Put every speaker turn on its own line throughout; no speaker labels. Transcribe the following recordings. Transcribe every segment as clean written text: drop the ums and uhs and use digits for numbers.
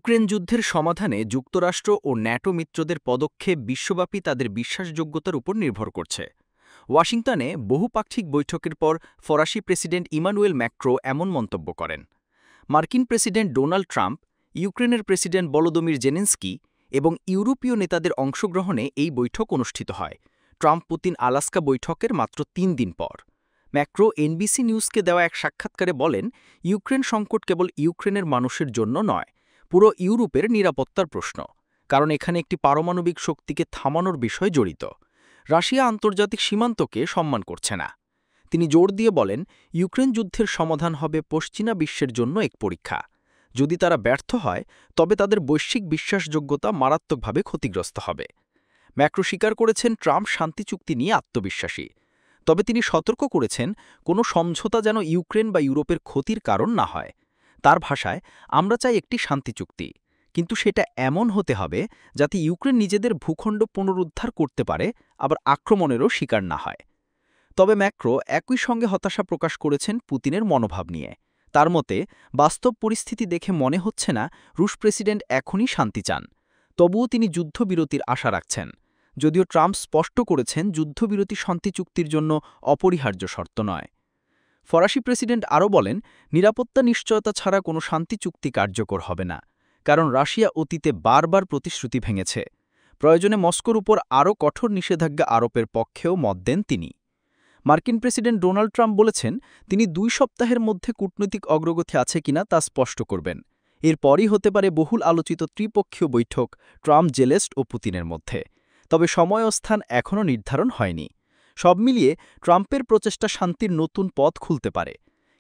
Ukraine যুদ্ধের সমাধানে যুক্তরাষ্ট্র ও ন্যাটো মিত্রদের পদক্ষেপ বিশ্বব্যাপী তাদের বিশ্বাসযোগ্যতার উপর নির্ভর করছে। ওয়াশিংটনে বহুপাক্ষিক বৈঠকের পর ফরাসি প্রেসিডেন্ট ইমানুয়েল ম্যাক্রো এমন মন্তব্য করেন। মার্কিন প্রেসিডেন্ট ডোনাল্ড ট্রাম্প, ইউক্রেনের প্রেসিডেন্ট ভলোদিমির জেলেনস্কি এবং ইউরোপীয় নেতাদের অংশগ্রহণে এই বৈঠক অনুষ্ঠিত হয়, ট্রাম্প-পুতিন আলাস্কা বৈঠকের মাত্র ৩ দিন পর। ম্যাক্রো এনবিসি নিউজকে দেওয়া এক সাক্ষাৎকারে বলেন, ইউক্রেন সংকট কেবল ইউক্রেনের মানুষের জন্য নয়, পুরো ইউরোপের নিরাপত্তার প্রশ্ন, কারণ এখানে একটি পারমাণবিক শক্তিকে থামানোর বিষয় জড়িত। রাশিয়া আন্তর্জাতিক সীমান্তকে সম্মান করছে না। তিনি জোর দিয়ে বলেন, ইউক্রেন যুদ্ধের সমাধান হবে পশ্চিমা বিশ্বের জন্য এক পরীক্ষা। যদি তারা ব্যর্থ হয়, তবে তাদের বৈশ্বিক বিশ্বাসযোগ্যতা মারাত্মকভাবে ক্ষতিগ্রস্ত হবে। ম্যাক্রো স্বীকার করেছেন ট্রাম্প শান্তি চুক্তি নিয়ে আত্মবিশ্বাসী। তবে তিনি সতর্ক করেছেন, কোনো সমঝোতা যেন ইউক্রেন বা ইউরোপের ক্ষতির কারণ না হয়। তার ভাষায়, আমরা চাই একটি শান্তি চুক্তি, কিন্তু সেটা এমন হতে হবে যাতে ইউক্রেন নিজেদের ভূখণ্ড পুনরুদ্ধার করতে পারে, আবার আক্রমণেরও শিকার না হয়। তবে ম্যাক্রো একই সঙ্গে হতাশা প্রকাশ করেছেন পুতিনের মনোভাব নিয়ে। তার মতে, বাস্তব পরিস্থিতি দেখে মনে হচ্ছে না রুশ প্রেসিডেন্ট এখনই শান্তি চান। তবুও তিনি যুদ্ধবিরতির আশা রাখছেন, যদিও ট্রাম্প স্পষ্ট করেছেন যুদ্ধবিরতি শান্তি চুক্তির জন্য অপরিহার্য শর্ত নয়। ফরাসি প্রেসিডেন্ট আরও বলেন, নিরাপত্তা নিশ্চয়তা ছাড়া কোনো শান্তি চুক্তি কার্যকর হবে না, কারণ রাশিয়া অতীতে বারবার প্রতিশ্রুতি ভেঙেছে। প্রয়োজনে মস্কোর উপর আরও কঠোর নিষেধাজ্ঞা আরোপের পক্ষেও মত দেন তিনি। মার্কিন প্রেসিডেন্ট ডোনাল্ড ট্রাম্প বলেছেন, তিনি 2 সপ্তাহের মধ্যে কূটনৈতিক অগ্রগতি আছে কিনা তা স্পষ্ট করবেন। এরপরই হতে পারে বহুল আলোচিত ত্রিপক্ষীয় বৈঠক ট্রাম্প, জেলেনস্কি ও পুতিনের মধ্যে। তবে সময় ও স্থান এখনও নির্ধারণ হয়নি। সব মিলিয়ে ট্রাম্পের প্রচেষ্টা শান্তির নতুন পথ খুলতে পারে,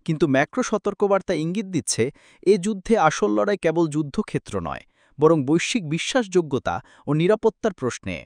কিন্তু ম্যাক্রো সতর্কবার্তা ইঙ্গিত দিচ্ছে, এ যুদ্ধে আসল লড়াই কেবল যুদ্ধক্ষেত্র নয়, বরং বৈশ্বিক বিশ্বাসযোগ্যতা ও নিরাপত্তার প্রশ্নে।